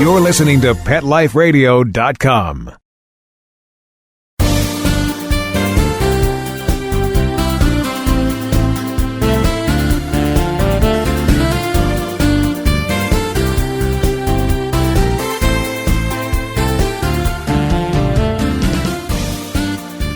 You're listening to PetLifeRadio.com.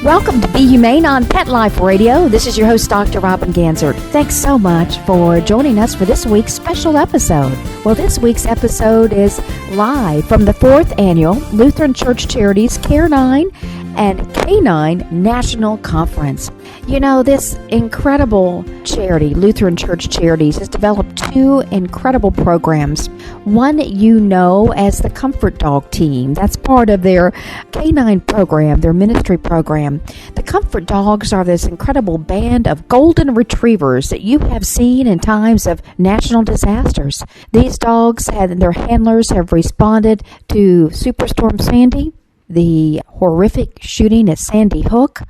Welcome to Be Humane on Pet Life Radio. This is your host, Dr. Robin Ganzert. Thanks so much for joining us for this week's special episode. Well, this week's episode is live from the 4th Annual Lutheran Church Charities Kare-9 and K-9 National Conference. You know, this incredible charity, Lutheran Church Charities, has developed two incredible programs. One you know as the Comfort Dog Team. That's part of their K-9 program, their ministry program. The Comfort Dogs are this incredible band of golden retrievers that you have seen in times of national disasters. These dogs and their handlers have responded to Superstorm Sandy, the horrific shooting at Sandy Hook,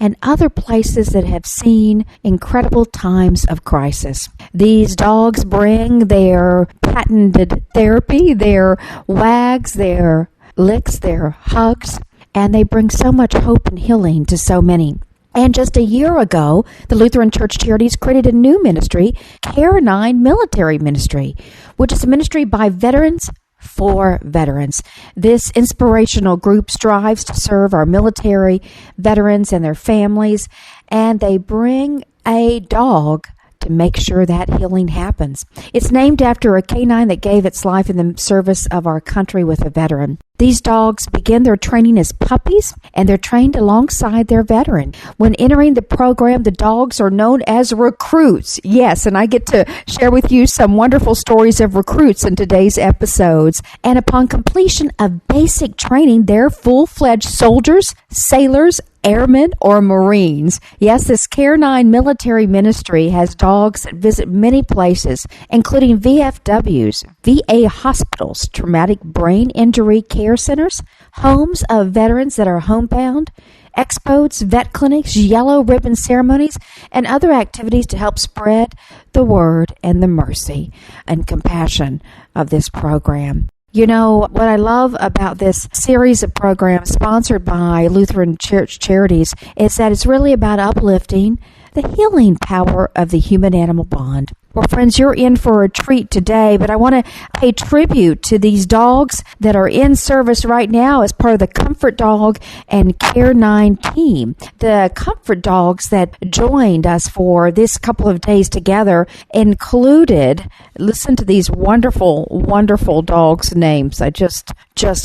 and other places that have seen incredible times of crisis. These dogs bring their patented therapy, their wags, their licks, their hugs, and they bring so much hope and healing to so many. And just a year ago, the Lutheran Church Charities created a new ministry, Kare-9 Military Ministry, which is a ministry by veterans for veterans. This inspirational group strives to serve our military veterans and their families, and they bring a dog to make sure that healing happens. It's named after a canine that gave its life in the service of our country with a veteran. These dogs begin their training as puppies, and they're trained alongside their veteran. When entering the program, the dogs are known as recruits. Yes, and I get to share with you some wonderful stories of recruits in today's episodes. And upon completion of basic training, they're full-fledged soldiers, sailors, airmen, or Marines. Yes, this Kare-9 Military Ministry has dogs that visit many places, including VFWs, VA hospitals, traumatic brain injury care centers, homes of veterans that are homebound, expos, vet clinics, yellow ribbon ceremonies, and other activities to help spread the word and the mercy and compassion of this program. You know, what I love about this series of programs sponsored by Lutheran Church Charities is that it's really about uplifting the healing power of the human-animal bond. Well, friends, you're in for a treat today, but I want to pay tribute to these dogs that are in service right now as part of the Comfort Dog and Kare-9 team. The Comfort Dogs that joined us for this couple of days together included, listen to these wonderful, wonderful dogs' names. I just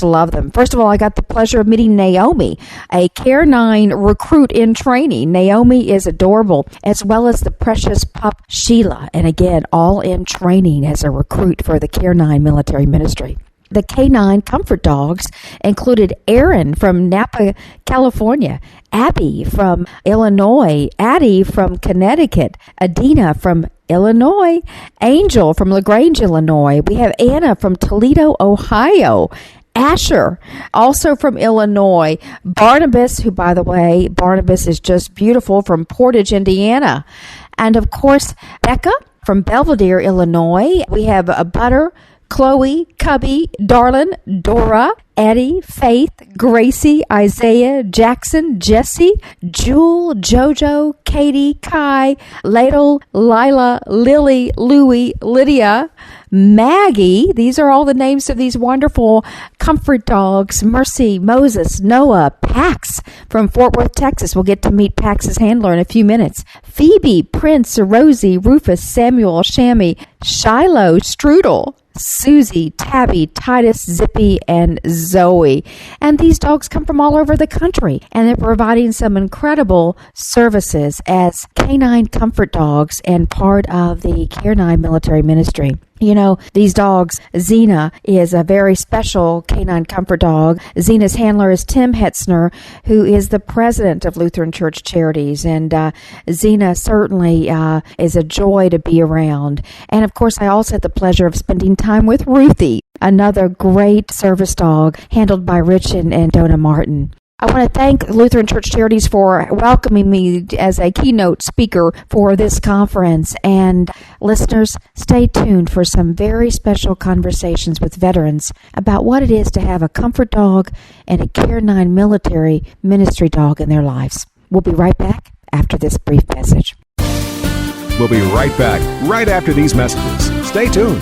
love them. First of all, I got the pleasure of meeting Naomi, a Kare-9 recruit in training. Naomi is adorable, as well as the precious pup Sheila, and again, all in training as a recruit for the Kare-9 Military Ministry. The K-9 Comfort Dogs included Aaron from Napa, California, Abby from Illinois, Addie from Connecticut, Adina from Illinois, Angel from LaGrange, Illinois. We have Anna from Toledo, Ohio, Asher, also from Illinois, Barnabas, who, by the way, Barnabas is just beautiful, from Portage, Indiana, and, of course, Becca from Belvedere, Illinois. We have Butter, Chloe, Cubby, Darlin, Dora, Eddie, Faith, Gracie, Isaiah, Jackson, Jesse, Jewel, Jojo, Katie, Kai, Ladle, Lila, Lily, Louie, Lydia, Maggie. These are all the names of these wonderful comfort dogs. Mercy, Moses, Noah, Pax from Fort Worth, Texas. We'll get to meet Pax's handler in a few minutes. Phoebe, Prince, Rosie, Rufus, Samuel, Shammy, Shiloh, Strudel, Susie, Tabby, Titus, Zippy, and Zoe. And these dogs come from all over the country, and they're providing some incredible services as K-9 Comfort Dogs and part of the Kare-9 Military Ministry. You know, these dogs, Xena is a very special K-9 Comfort Dog. Xena's handler is Tim Hetzner, who is the president of Lutheran Church Charities. And Xena certainly is a joy to be around. And, of course, I also had the pleasure of spending time with Ruthie, another great service dog handled by Rich and Donna Martin. I want to thank Lutheran Church Charities for welcoming me as a keynote speaker for this conference. And listeners, stay tuned for some very special conversations with veterans about what it is to have a comfort dog and a Kare-9 Military Ministry dog in their lives. We'll be right back after this brief message. We'll be right back right after these messages. Stay tuned.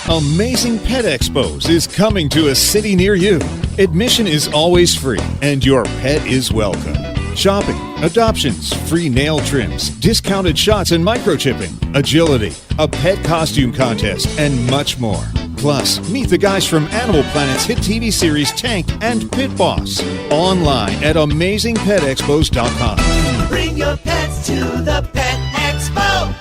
Amazing Pet Expos is coming to a city near you. Admission is always free, and your pet is welcome. Shopping, adoptions, free nail trims, discounted shots and microchipping, agility, a pet costume contest, and much more. Plus, meet the guys from Animal Planet's hit TV series Tank and Pit Boss. Online at AmazingPetExpos.com. Bring your pets to the Pet Expo.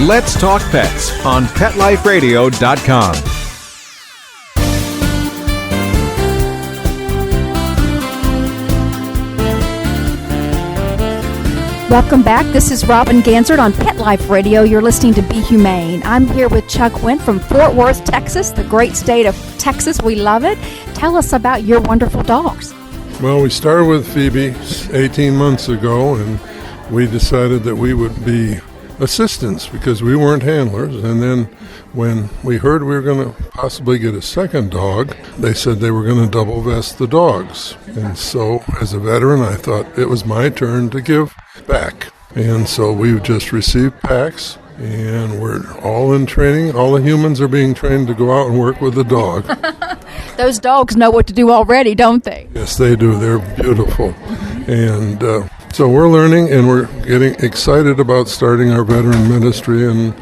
Let's Talk Pets on PetLifeRadio.com. Welcome back. This is Robin Ganzert on Pet Life Radio. You're listening to Be Humane. I'm here with Chuck Wint from Fort Worth, Texas, the great state of Texas. We love it. Tell us about your wonderful dogs. Well, we started with Phoebe 18 months ago, and we decided that we would be assistants because we weren't handlers. And then when we heard we were going to possibly get a second dog, they said they were going to double vest the dogs. And so as a veteran, I thought it was my turn to give back. And so we've just received packs, and we're all in training. All the humans are being trained to go out and work with the dog. Those dogs know what to do already, don't they? Yes, they do. They're beautiful. And so we're learning, and we're getting excited about starting our veteran ministry in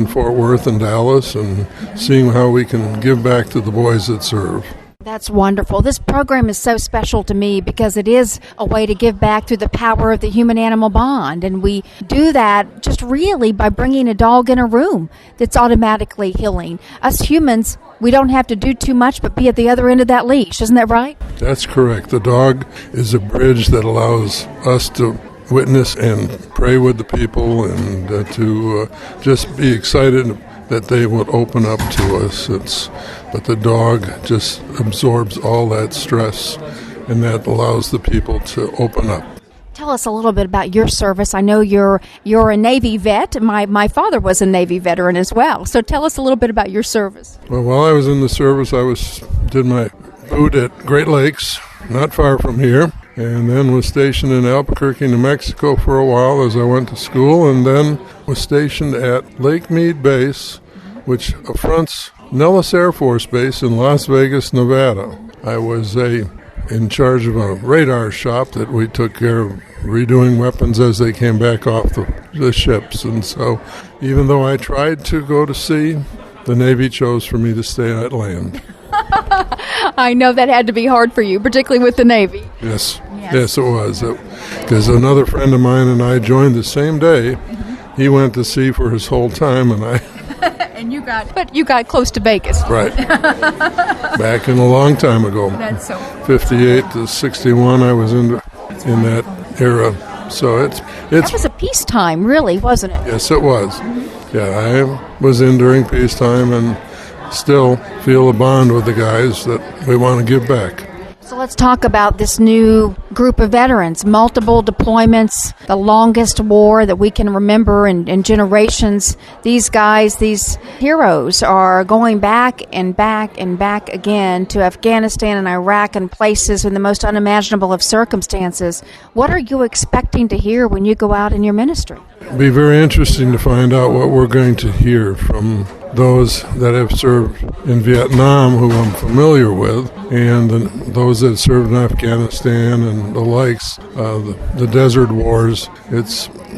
Fort Worth and Dallas and seeing how we can give back to the boys that serve. That's wonderful. This program is so special to me because it is a way to give back through the power of the human-animal bond. And we do that just really by bringing a dog in a room that's automatically healing. Us humans, we don't have to do too much but be at the other end of that leash. Isn't that right? That's correct. The dog is a bridge that allows us to witness and pray with the people and to just be excited that they would open up to us. But the dog just absorbs all that stress, and that allows the people to open up. Tell us a little bit about your service. I know you're a Navy vet. My father was a Navy veteran as well. So tell us a little bit about your service. Well, while I was in the service, I did my boot at Great Lakes, not far from here, and then was stationed in Albuquerque, New Mexico for a while as I went to school, and then was stationed at Lake Mead Base, which fronts Nellis Air Force Base in Las Vegas, Nevada. I was in charge of a radar shop that we took care of redoing weapons as they came back off the ships. And so even though I tried to go to sea, the Navy chose for me to stay at land. I know that had to be hard for you, particularly with the Navy. Yes, it was. Because another friend of mine and I joined the same day. He went to sea for his whole time, and I... And you got close to Vegas. Right. Back in a long time ago. That's so 58 to 61, I was in that era. So that was a peacetime, really, wasn't it? Yes, it was. Yeah, I was in during peacetime and still feel a bond with the guys that we want to give back. So let's talk about this new group of veterans, multiple deployments, the longest war that we can remember in generations. These guys, these heroes are going back and back and back again to Afghanistan and Iraq and places in the most unimaginable of circumstances. What are you expecting to hear when you go out in your ministry? It'll be very interesting to find out what we're going to hear from those that have served in Vietnam, who I'm familiar with, and those that served in Afghanistan and the likes, the desert wars.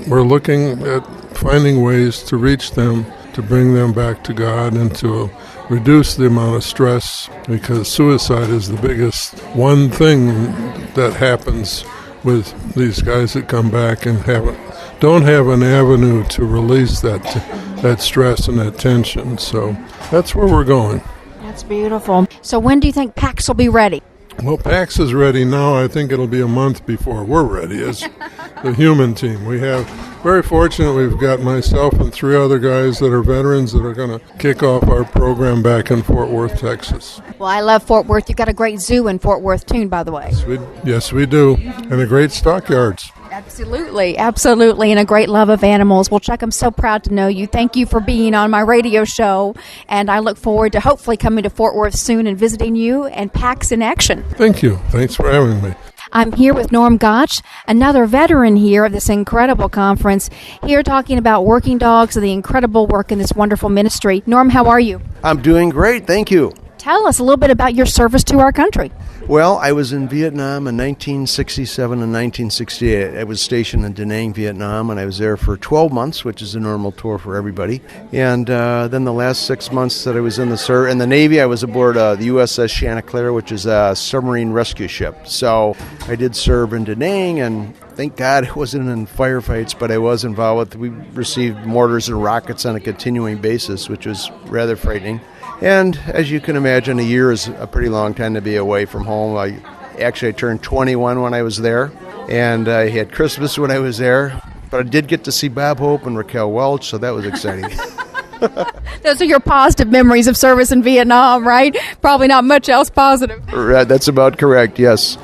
We're looking at finding ways to reach them, to bring them back to God, and to reduce the amount of stress, because suicide is the biggest one thing that happens with these guys that come back and don't have an avenue to release that stress and that tension. So that's where we're going. That's beautiful. So when do you think packs will be ready? Well, PAX is ready now. I think it'll be a month before we're ready as the human team. We have, very fortunate, we've got myself and 3 other guys that are veterans that are going to kick off our program back in Fort Worth, Texas. Well, I love Fort Worth. You've got a great zoo in Fort Worth, too, by the way. Yes, we do. And a great stockyards. Absolutely, and a great love of animals. Well, Chuck, I'm so proud to know you. Thank you for being on my radio show, and I look forward to hopefully coming to Fort Worth soon and visiting you and PAX in action. Thank you. Thanks for having me. I'm here with Norm Gotch, another veteran here of this incredible conference, here talking about working dogs and the incredible work in this wonderful ministry. Norm, how are you? I'm doing great, thank you. Tell us a little bit about your service to our country. Well, I was in Vietnam in 1967 and 1968. I was stationed in Da Nang, Vietnam, and I was there for 12 months, which is a normal tour for everybody. And then the last 6 months that I was in the Navy, I was aboard the USS Chanticleer, which is a submarine rescue ship. So I did serve in Da Nang, and thank God I wasn't in firefights, but I was involved with, we received mortars and rockets on a continuing basis, which was rather frightening. And as you can imagine, a year is a pretty long time to be away from home. I turned 21 when I was there, and I had Christmas when I was there. But I did get to see Bob Hope and Raquel Welch, so that was exciting. Those are your positive memories of service in Vietnam, right? Probably not much else positive. That's about correct, yes.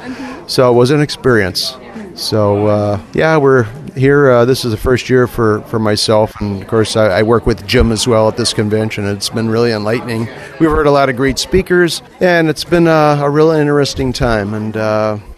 So it was an experience. So, we're here. This is the first year for myself, and of course I work with Jim as well at this convention. It's been really enlightening. We've heard a lot of great speakers, and it's been a real interesting time, and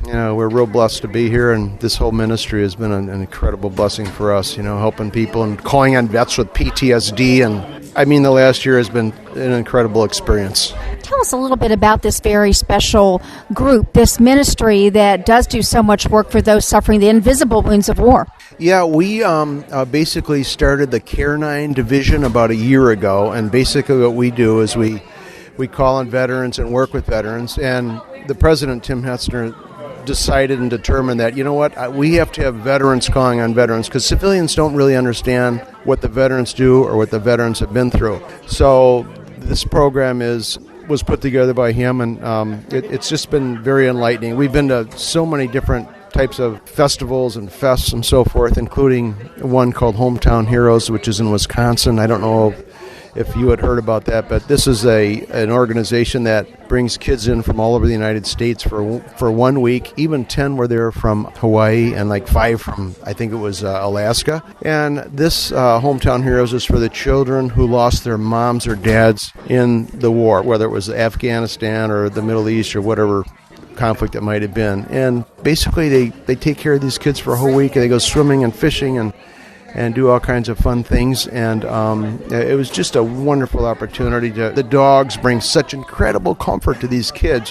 we're real blessed to be here, and this whole ministry has been an incredible blessing for us, helping people and calling on vets with PTSD, and the last year has been an incredible experience. Tell us a little bit about this very special group, this ministry that does do so much work for those suffering the invisible wounds of war. Yeah, we basically started the Kare-9 division about a year ago, and basically what we do is we call on veterans and work with veterans, and the president, Tim Hetzner, decided and determined that, we have to have veterans calling on veterans, because civilians don't really understand what the veterans do or what the veterans have been through. So this program was put together by him, and it's just been very enlightening. We've been to so many different types of festivals and fests and so forth, including one called Hometown Heroes, which is in Wisconsin. I don't know if you had heard about that, but this is an organization that brings kids in from all over the United States for 1 week. Even 10 were there from Hawaii, and like 5 from, I think it was Alaska. And this Hometown Heroes is for the children who lost their moms or dads in the war, whether it was Afghanistan or the Middle East or whatever conflict it might have been. And basically they take care of these kids for a whole week, and they go swimming and fishing and do all kinds of fun things, and it was just a wonderful opportunity. The dogs bring such incredible comfort to these kids.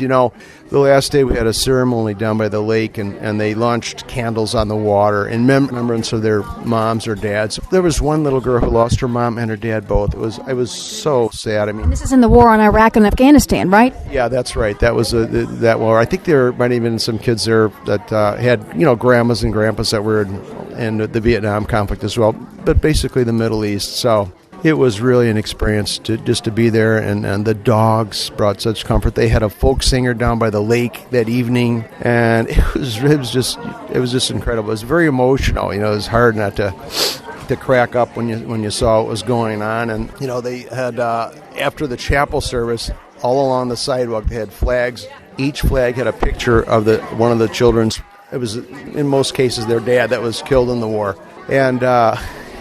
The last day we had a ceremony down by the lake, and they launched candles on the water in remembrance of their moms or dads. There was one little girl who lost her mom and her dad both. I was so sad. And this is in the war on Iraq and Afghanistan, right? Yeah, that's right. That was that war. I think there might have been some kids there that had grandmas and grandpas that were in the Vietnam conflict as well, but basically the Middle East. So it was really an experience to be there, and the dogs brought such comfort. They had a folk singer down by the lake that evening, and it was just incredible. It was very emotional. It was hard not to crack up when you saw what was going on. And they had after the chapel service, all along the sidewalk they had flags. Each flag had a picture of one of the children's. It was, in most cases, their dad that was killed in the war. And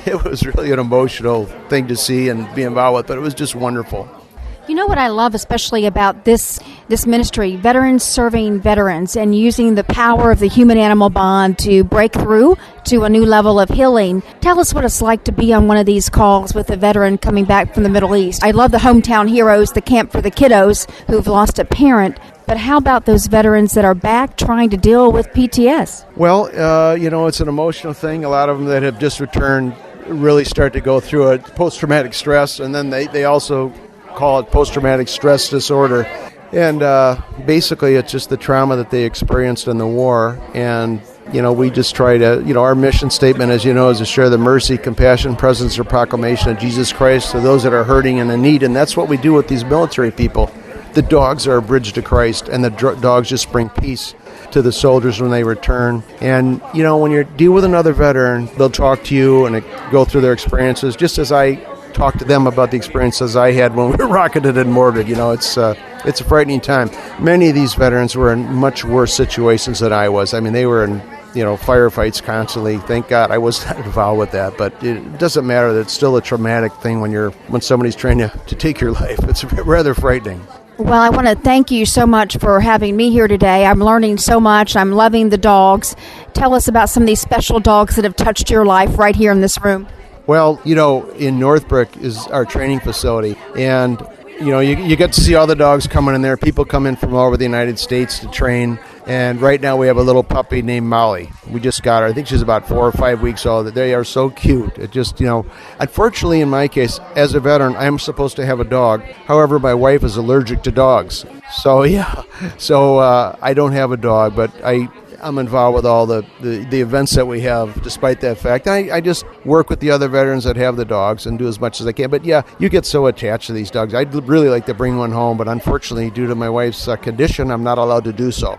it was really an emotional thing to see and be involved with, but it was just wonderful. You know what I love especially about this ministry, veterans serving veterans and using the power of the human-animal bond to break through to a new level of healing. Tell us what it's like to be on one of these calls with a veteran coming back from the Middle East. I love the Hometown Heroes, the camp for the kiddos who've lost a parent. But how about those veterans that are back trying to deal with PTS? Well, it's an emotional thing. A lot of them that have just returned really start to go through it, post-traumatic stress, and then they also call it post-traumatic stress disorder. And basically it's just the trauma that they experienced in the war. And, we just try to, our mission statement, as you know, is to share the mercy, compassion, presence, or proclamation of Jesus Christ to those that are hurting and in need. And that's what we do with these military people. the dogs are a bridge to Christ, and the dogs just bring peace to the soldiers when they return. And, when you deal with another veteran, they'll talk to you and go through their experiences, just as I talk to them about the experiences I had when we were rocketed and mortared. It's a frightening time. Many of these veterans were in much worse situations than I was. I mean, they were in firefights constantly. Thank God I was not involved with that, but it doesn't matter. It's still a traumatic thing when somebody's trying to take your life. It's rather frightening. Well, I want to thank you so much for having me here today. I'm learning so much. I'm loving the dogs. Tell us about some of these special dogs that have touched your life right here in this room. Well, in Northbrook is our training facility, and you get to see all the dogs coming in there. People come in from all over the United States to train, and right now we have a little puppy named Molly. We just got her. I think she's about 4 or 5 weeks old. They are so cute. It just, unfortunately in my case, as a veteran, I'm supposed to have a dog. However, my wife is allergic to dogs. So I don't have a dog, but I'm involved with all the events that we have despite that fact. I just work with the other veterans that have the dogs and do as much as I can. But yeah, you get so attached to these dogs. I'd really like to bring one home, but unfortunately, due to my wife's condition, I'm not allowed to do so.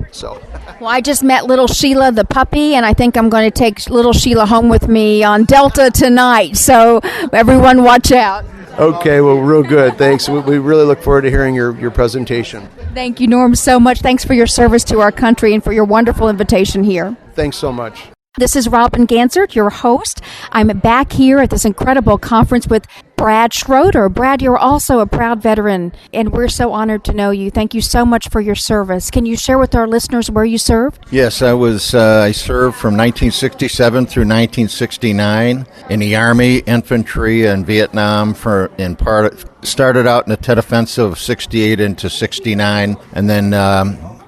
Well, I just met little Sheila, the puppy, and I think I'm going to take little Sheila home with me on Delta tonight. So everyone watch out. Okay, well, real good. Thanks. We really look forward to hearing your presentation. Thank you, Norm, so much. Thanks for your service to our country and for your wonderful invitation here. Thanks so much. This is Robin Gansert, your host. I'm back here at this incredible conference with Brad Schroeder. Brad, you're also a proud veteran, and we're so honored to know you. Thank you so much for your service. Can you share with our listeners where you served? Yes, I served from 1967 through 1969 in the Army, infantry, and Vietnam. Started out in the Tet Offensive of 68 into 69, and then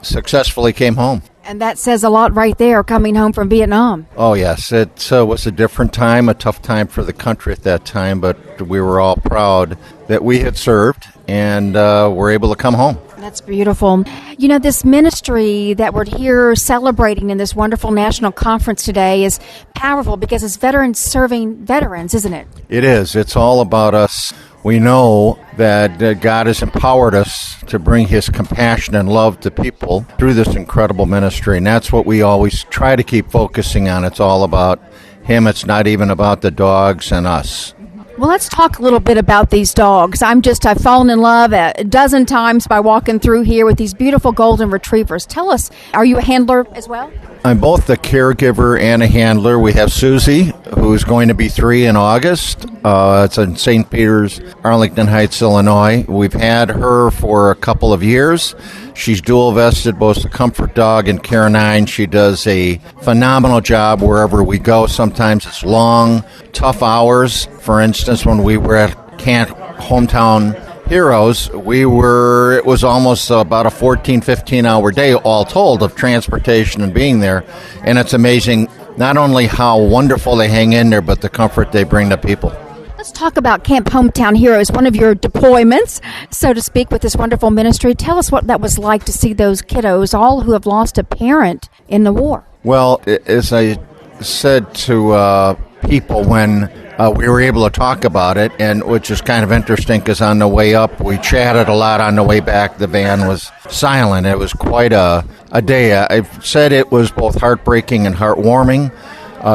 successfully came home. And that says a lot right there, coming home from Vietnam. Oh, yes. It was a different time, a tough time for the country at that time, but we were all proud that we had served and were able to come home. That's beautiful. This ministry that we're here celebrating in this wonderful national conference today is powerful because it's veterans serving veterans, isn't it? It is. It's all about us. We know that God has empowered us to bring His compassion and love to people through this incredible ministry, and that's what we always try to keep focusing on. It's all about Him. It's not even about the dogs and us. Well, let's talk a little bit about these dogs. I've fallen in love a dozen times by walking through here with these beautiful golden retrievers. Tell us, are you a handler as well? I'm both a caregiver and a handler. We have Susie, who's going to be 3 in August. It's in St. Peter's, Arlington Heights, Illinois. We've had her for a couple of years. She's dual-vested, both a comfort dog and Kare-9. She does a phenomenal job wherever we go. Sometimes it's long, tough hours. For instance, when we were at Camp Hometown Heroes, it was almost about a 14, 15-hour day, all told, of transportation and being there. And it's amazing not only how wonderful they hang in there, but the comfort they bring to people. Let's talk about Camp Hometown Heroes, one of your deployments, so to speak, with this wonderful ministry. Tell us what that was like to see those kiddos, all who have lost a parent in the war. Well, as I said to people when we were able to talk about it, and which is kind of interesting because on the way up we chatted a lot. On the way back the van was silent. It was quite a day. I've said it was both heartbreaking and heartwarming.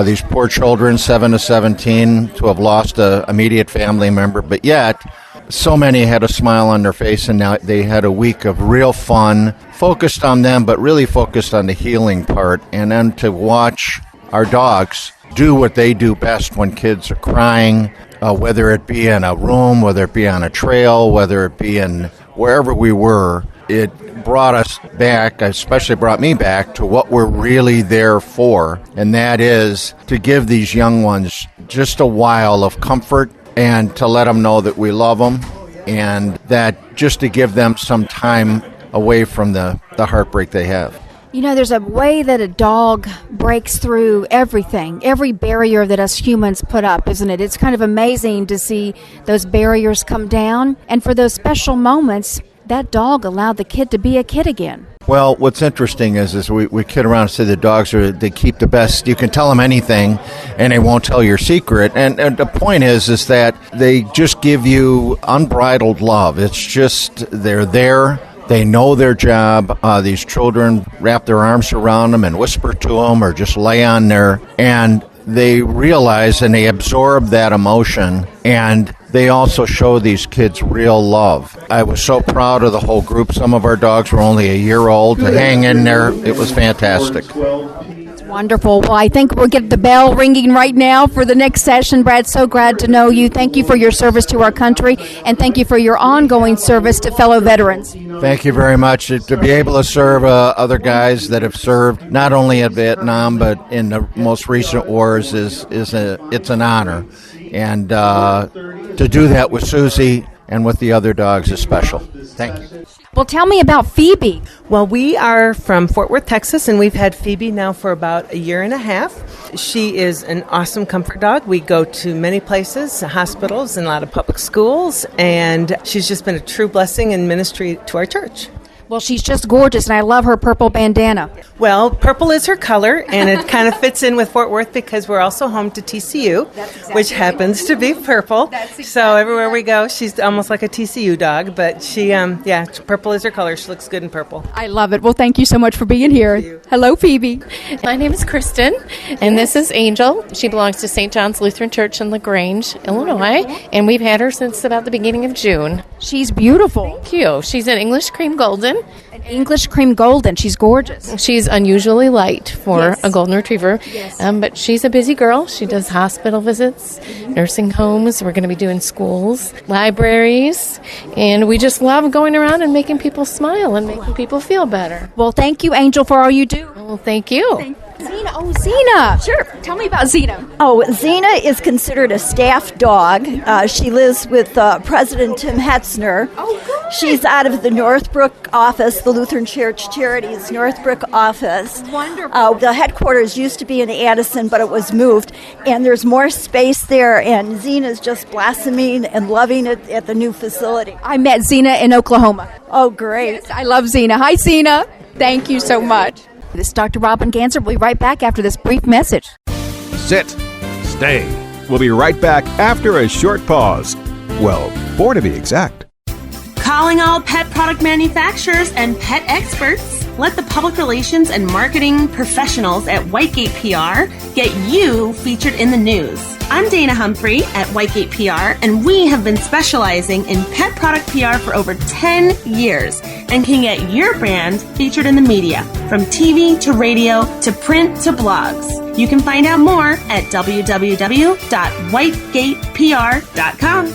These poor children, 7 to 17, to have lost an immediate family member, but yet so many had a smile on their face, and now they had a week of real fun, focused on them, but really focused on the healing part. And then to watch our dogs do what they do best when kids are crying, whether it be in a room, whether it be on a trail, whether it be in wherever we were, it brought us back, especially brought me back, to what we're really there for, and that is to give these young ones just a while of comfort and to let them know that we love them, and that just to give them some time away from the heartbreak they have. There's a way that a dog breaks through everything, every barrier that us humans put up, isn't it? It's kind of amazing to see those barriers come down, and for those special moments, that dog allowed the kid to be a kid again. Well, what's interesting is we kid around and say the dogs they keep the best. You can tell them anything, and they won't tell your secret. And the point is that they just give you unbridled love. It's just they're there. They know their job. These children wrap their arms around them and whisper to them or just lay on there, and they realize and they absorb that emotion, and they also show these kids real love. I was so proud of the whole group. Some of our dogs were only a year old to hang in there. It was fantastic. Wonderful. Well, I think we'll get the bell ringing right now for the next session. Brad, so glad to know you. Thank you for your service to our country, and thank you for your ongoing service to fellow veterans. Thank you very much. To be able to serve other guys that have served not only in Vietnam but in the most recent wars it's an honor. And to do that with Susie and with the other dogs is special. Thank you. Well, tell me about Phoebe. Well, we are from Fort Worth, Texas, and we've had Phoebe now for about a year and a half. She is an awesome comfort dog. We go to many places, hospitals, and a lot of public schools, and she's just been a true blessing in ministry to our church. Well, she's just gorgeous, and I love her purple bandana. Well, purple is her color, and it kind of fits in with Fort Worth because we're also home to TCU, which happens to be purple. So everywhere we go, she's almost like a TCU dog, but she, purple is her color. She looks good in purple. I love it. Well, thank you so much for being here. Hello, Phoebe. My name is Kristen, and this is Angel. She belongs to St. John's Lutheran Church in LaGrange, Illinois, and we've had her since about the beginning of June. She's beautiful. Thank you. She's an English cream golden. An English cream golden. She's gorgeous. She's unusually light for a golden retriever, but she's a busy girl. She does hospital visits, nursing homes. We're going to be doing schools, libraries, and we just love going around and making people smile and making people feel better. Well, thank you, Angel, for all you do. Well, thank you. Zena. Oh, Zena. Sure. Tell me about Zena. Oh, Zena is considered a staff dog. She lives with President Tim Hetzner. Oh, good. She's out of the Northbrook office, the Lutheran Church Charities Northbrook office. Wonderful. The headquarters used to be in Addison, but it was moved, and there's more space there, and Zena's just blossoming and loving it at the new facility. I met Zena in Oklahoma. Oh, great. Yes, I love Zena. Hi, Zena. Thank you so much. This is Dr. Robin Ganser. We'll be right back after this brief message. Sit. Stay. We'll be right back after a short pause. Well, 4 to be exact. Calling all pet product manufacturers and pet experts. Let the public relations and marketing professionals at Whitegate PR get you featured in the news. I'm Dana Humphrey at Whitegate PR, and we have been specializing in pet product PR for over 10 years and can get your brand featured in the media, from TV to radio to print to blogs. You can find out more at www.whitegatepr.com.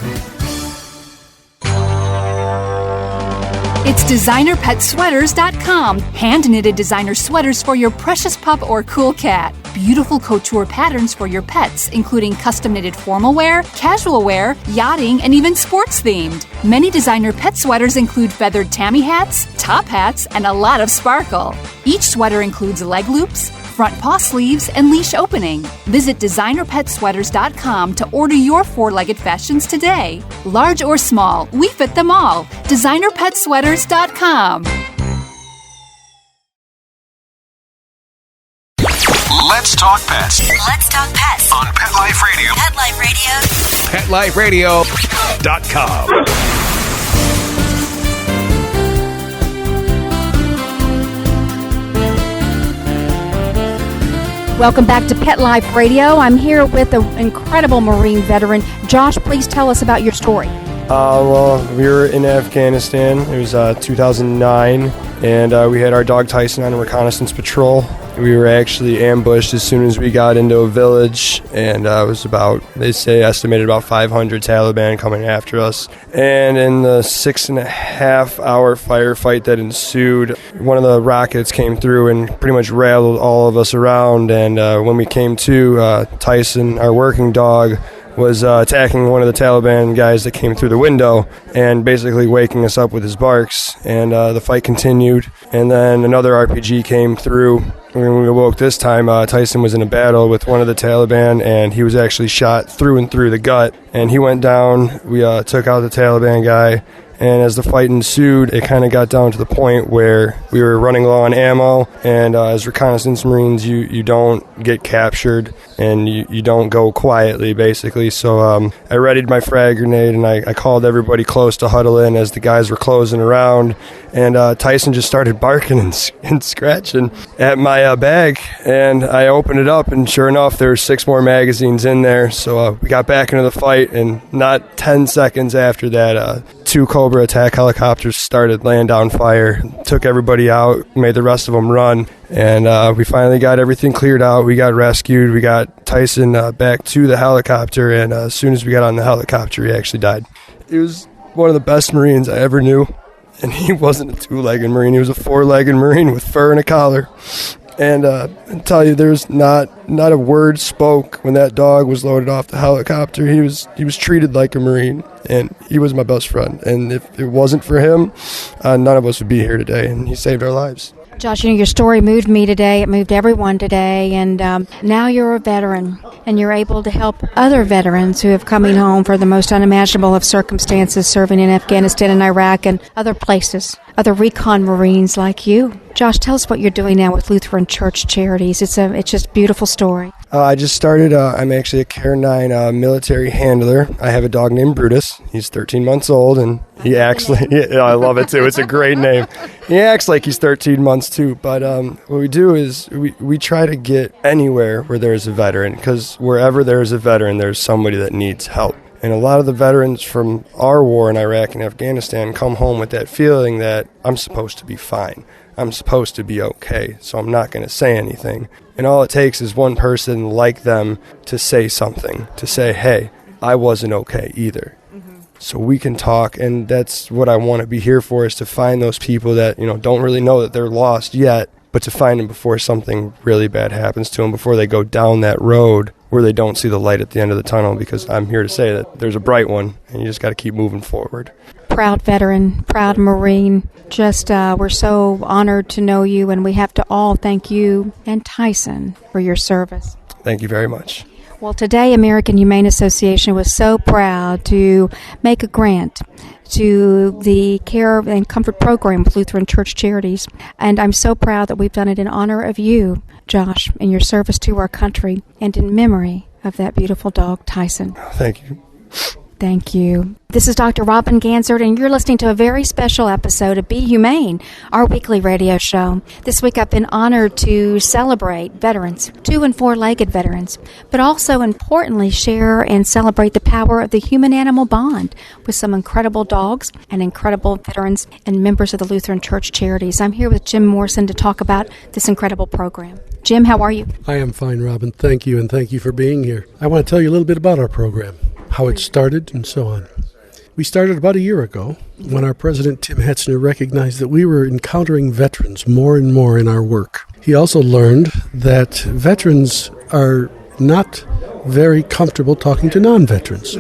It's DesignerPetSweaters.com. Hand-knitted designer sweaters for your precious pup or cool cat. Beautiful couture patterns for your pets, including custom-knitted formal wear, casual wear, yachting, and even sports-themed. Many designer pet sweaters include feathered tammy hats, top hats, and a lot of sparkle. Each sweater includes leg loops, front paw sleeves, and leash opening. Visit DesignerPetSweaters.com to order your four-legged fashions today. Large or small, we fit them all. DesignerPetSweaters.com. Let's talk pets. Let's talk pets On Pet Life Radio. Pet Life Radio. PetLifeRadio.com. Welcome back to Pet Life Radio. I'm here with an incredible Marine veteran. Josh, please tell us about your story. Well, we were in Afghanistan. It was 2009, and we had our dog Tyson on a reconnaissance patrol. We were actually ambushed as soon as we got into a village, and it was about, they say, estimated about 500 Taliban coming after us. And in the 6.5-hour firefight that ensued, one of the rockets came through and pretty much rattled all of us around. And when we came to, Tyson, our working dog, was attacking one of the Taliban guys that came through the window and basically waking us up with his barks. And the fight continued. And then another RPG came through. When we awoke this time, Tyson was in a battle with one of the Taliban, and he was actually shot through and through the gut. And he went down. We took out the Taliban guy, And as the fight ensued, it kind of got down to the point where we were running low on ammo, and as reconnaissance Marines, you don't get captured, and you don't go quietly, basically. So I readied my frag grenade, and I called everybody close to huddle in as the guys were closing around, and Tyson just started barking and scratching at my bag, and I opened it up, and sure enough, there were 6 more magazines in there. So we got back into the fight, and not 10 seconds after that, 2 Cobra attack helicopters started laying down fire, took everybody out, made the rest of them run, and we finally got everything cleared out. We got rescued. We got Tyson back to the helicopter, and as soon as we got on the helicopter, he actually died. He was one of the best Marines I ever knew, and he wasn't a 2-legged Marine. He was a 4-legged Marine with fur and a collar. And I tell you, there's not a word spoke when that dog was loaded off the helicopter. He was treated like a Marine, and he was my best friend. And if it wasn't for him, none of us would be here today, and he saved our lives. Josh, your story moved me today. It moved everyone today. And now you're a veteran, and you're able to help other veterans who have coming home for the most unimaginable of circumstances, serving in Afghanistan and Iraq and other places, other recon Marines like you. Josh, tell us what you're doing now with Lutheran Church Charities. It's just a beautiful story. I just started. I'm actually a Kare-9 military handler. I have a dog named Brutus. He's 13 months old, and he acts like, I love it too. It's a great name. He acts like he's 13 months too. But what we do is we try to get anywhere where there's a veteran, because wherever there's a veteran, there's somebody that needs help. And a lot of the veterans from our war in Iraq and Afghanistan come home with that feeling that I'm supposed to be fine. I'm supposed to be okay, so I'm not going to say anything. And all it takes is one person like them to say something, to say, hey, I wasn't okay either. So we can talk, and that's what I want to be here for, is to find those people that, don't really know that they're lost yet, but to find them before something really bad happens to them, before they go down that road where they don't see the light at the end of the tunnel, because I'm here to say that there's a bright one, and you just got to keep moving forward. Proud veteran, proud Marine. Just we're so honored to know you, and we have to all thank you and Tyson for your service. Thank you very much. Well, today American Humane Association was so proud to make a grant to the Care and Comfort Program with Lutheran Church Charities, and I'm so proud that we've done it in honor of you, Josh, and your service to our country, and in memory of that beautiful dog, Tyson. Thank you. Thank you. This is Dr. Robin Gansert, and you're listening to a very special episode of Be Humane, our weekly radio show. This week I've been honored to celebrate veterans, 2- and 4-legged veterans, but also importantly share and celebrate the power of the human-animal bond with some incredible dogs and incredible veterans and members of the Lutheran Church Charities. I'm here with Jim Morrison to talk about this incredible program. Jim, how are you? I am fine, Robin. Thank you, and thank you for being here. I want to tell you a little bit about our program, how it started, and so on. We started about a year ago when our president, Tim Hetzner, recognized that we were encountering veterans more and more in our work. He also learned that veterans are not very comfortable talking to non-veterans.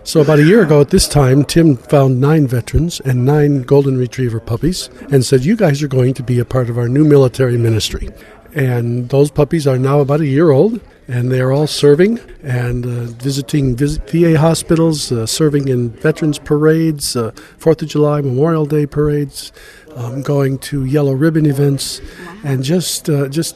So about a year ago at this time, Tim found 9 veterans and 9 golden retriever puppies and said, you guys are going to be a part of our new military ministry. And those puppies are now about a year old, and they are all serving and visiting VA hospitals, serving in veterans parades, 4th of July, Memorial Day parades, going to yellow ribbon events, and just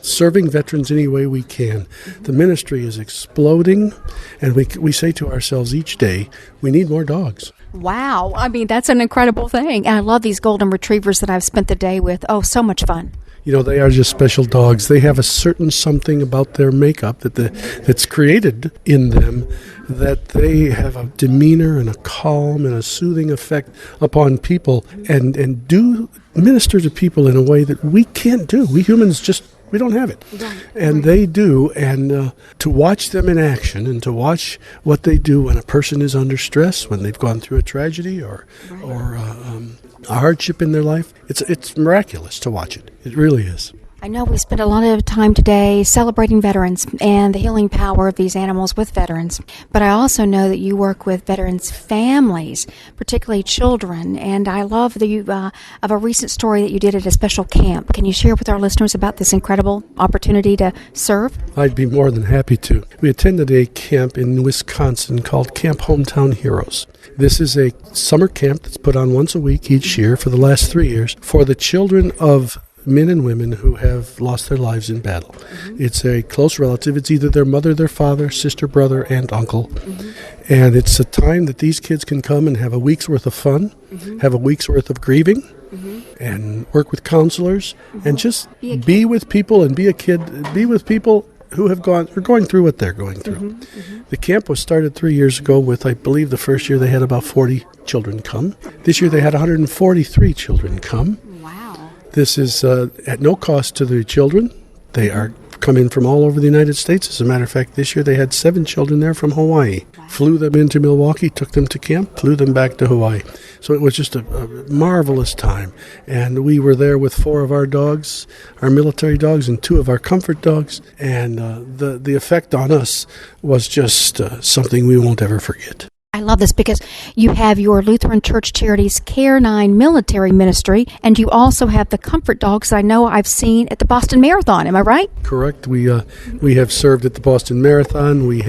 serving veterans any way we can. The ministry is exploding, and we say to ourselves each day, we need more dogs. Wow. I mean, that's an incredible thing. And I love these golden retrievers that I've spent the day with. Oh, so much fun. They are just special dogs. They have a certain something about their makeup that's created in them, that they have a demeanor and a calm and a soothing effect upon people and do minister to people in a way that we can't do. We humans we don't have it. And they do. And to watch them in action and to watch what they do when a person is under stress, when they've gone through a tragedy or a hardship in their life, it's miraculous to watch it. It really is. I know we spent a lot of time today celebrating veterans and the healing power of these animals with veterans, but I also know that you work with veterans' families, particularly children, and I love of a recent story that you did at a special camp. Can you share with our listeners about this incredible opportunity to serve? I'd be more than happy to. We attended a camp in Wisconsin called Camp Hometown Heroes. This is a summer camp that's put on once a week each year for the last 3 years for the children of men and women who have lost their lives in battle. It's a close relative. It's either their mother, their father, sister, brother, and uncle. And it's a time that these kids can come and have a week's worth of fun, have a week's worth of grieving, and work with counselors, and just be with people and be with people who are going through what they're going through. The camp was started 3 years ago with, I believe, the first year they had about 40 children come. This year they had 143 children come. This is at no cost to the children. They are coming from all over the United States. As a matter of fact, this year they had 7 children there from Hawaii. Flew them into Milwaukee, took them to camp, flew them back to Hawaii. So it was just a marvelous time. And we were there with 4 of our dogs, our military dogs, and 2 of our comfort dogs. And the effect on us was just something we won't ever forget. I love this because you have your Lutheran Church Charities Kare-9 Military Ministry, and you also have the comfort dogs that I know I've seen at the Boston Marathon. Am I right? Correct. We have served at the Boston Marathon. We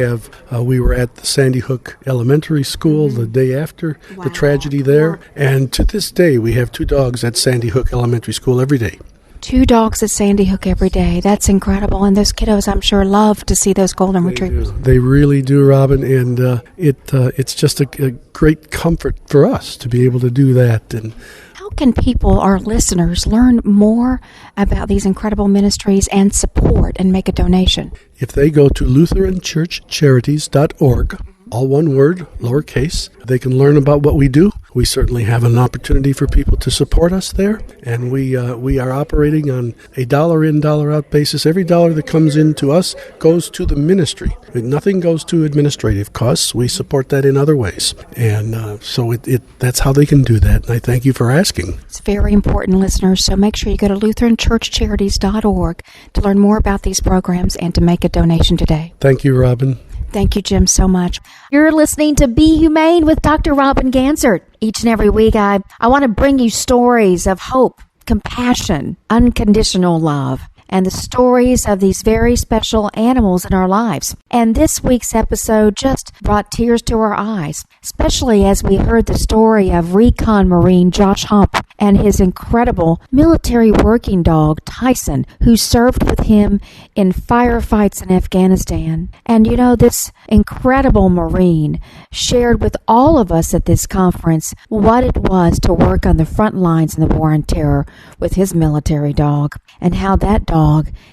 were at the Sandy Hook Elementary School the day after the tragedy there, and to this day we have 2 dogs at Sandy Hook Elementary School every day. 2 dogs at Sandy Hook every day. That's incredible. And those kiddos, I'm sure, love to see those golden retrievers. They really do, Robin. And it's just a great comfort for us to be able to do that. And how can people, our listeners, learn more about these incredible ministries and support and make a donation? If they go to LutheranChurchCharities.org, all one word, lowercase, they can learn about what we do. We certainly have an opportunity for people to support us there, and we are operating on a dollar in, dollar out basis. Every dollar that comes in to us goes to the ministry. Nothing goes to administrative costs. We support that in other ways, and so that's how they can do that, and I thank you for asking. It's very important, listeners, so make sure you go to LutheranChurchCharities.org to learn more about these programs and to make a donation today. Thank you, Robin. Thank you, Jim, so much. You're listening to Be Humane with Dr. Robin Gansert. Each and every week, I want to bring you stories of hope, compassion, unconditional love, and the stories of these very special animals in our lives. And this week's episode just brought tears to our eyes, especially as we heard the story of Recon Marine Josh Homb and his incredible military working dog, Tyson, who served with him in firefights in Afghanistan. And you know, this incredible Marine shared with all of us at this conference what it was to work on the front lines in the war on terror with his military dog, and how that dog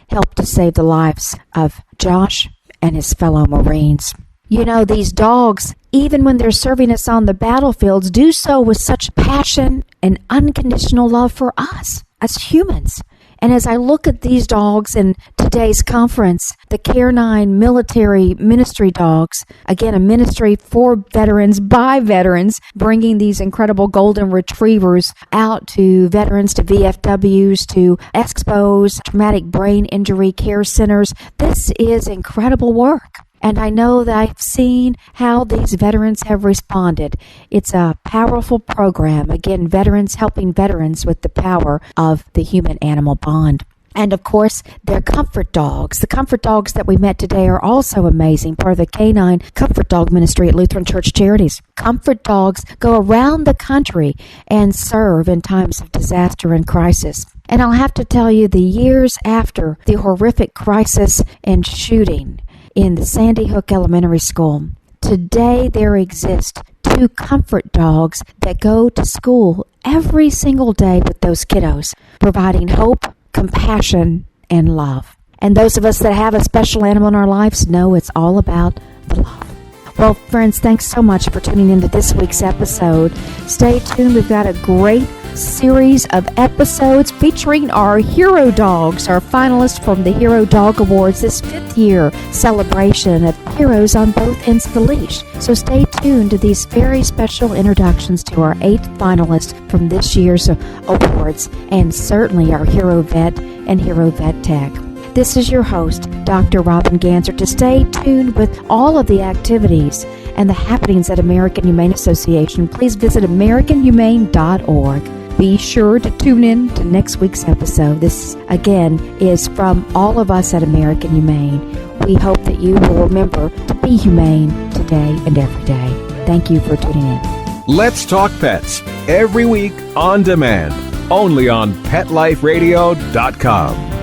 helped to save the lives of Josh and his fellow Marines. You know, these dogs, even when they're serving us on the battlefields, do so with such passion and unconditional love for us as humans. And as I look at these dogs in today's conference, the Kare-9 Military Ministry dogs, again, a ministry for veterans, by veterans, bringing these incredible golden retrievers out to veterans, to VFWs, to expos, traumatic brain injury care centers. This is incredible work. And I know that I've seen how these veterans have responded. It's a powerful program. Again, veterans helping veterans with the power of the human-animal bond. And, of course, their comfort dogs. The comfort dogs that we met today are also amazing, part of the K-9 Comfort Dog Ministry at Lutheran Church Charities. Comfort dogs go around the country and serve in times of disaster and crisis. And I'll have to tell you, the years after the horrific crisis and shooting in the Sandy Hook Elementary School, today there exist 2 comfort dogs that go to school every single day with those kiddos, providing hope, compassion, and love. And those of us that have a special animal in our lives know it's all about the love. Well, friends, thanks so much for tuning into this week's episode. Stay tuned. We've got a great series of episodes featuring our hero dogs, our finalists from the Hero Dog Awards, this 5th year celebration of heroes on both ends of the leash. So stay tuned to these very special introductions to our 8 finalists from this year's awards, and certainly our Hero Vet and Hero Vet Tech. This is your host, Dr. Robin Ganser. To stay tuned with all of the activities and the happenings at American Humane Association, please visit AmericanHumane.org. Be sure to tune in to next week's episode. This, again, is from all of us at American Humane. We hope that you will remember to be humane today and every day. Thank you for tuning in. Let's Talk Pets, every week on demand, only on PetLifeRadio.com.